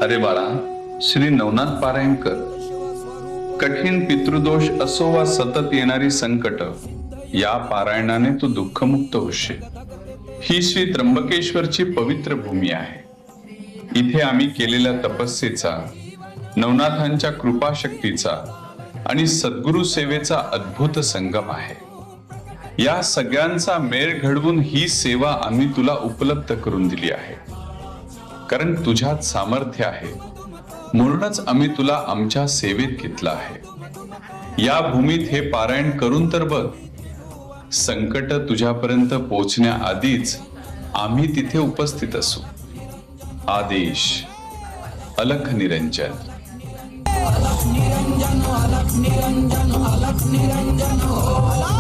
अरे बाळा, श्री नवनाथ पारायण कर. कठीण पितृदोष असो वा सतत येणारी संकट, या पारायणाने तू दुःखमुक्त होशील. ही श्री त्र्यंबकेश्वरची पवित्र भूमी आहे. इथे आम्ही केलेल्या तपस्येचा, नवनाथांच्या कृपाशक्तीचा आणि सद्गुरु सेवेचा अद्भुत संगम आहे. या सगळ्यांचा मेळ घडवून ही सेवा आम्ही तुला उपलब्ध करून दिली आहे. कारण तुझ्यात सामर्थ्य आहे, म्हणूनच आम्ही तुला आमच्या सेवेत घेतलं आहे. या भूमीत हे पारायण करून तर बघ. संकट तुझ्यापर्यंत पोहोचण्याआधीच आम्ही तिथे उपस्थित असू. आदेश अलख निरंजन. अलख निरंजन, अलख निरंजन, अलख निरंजन.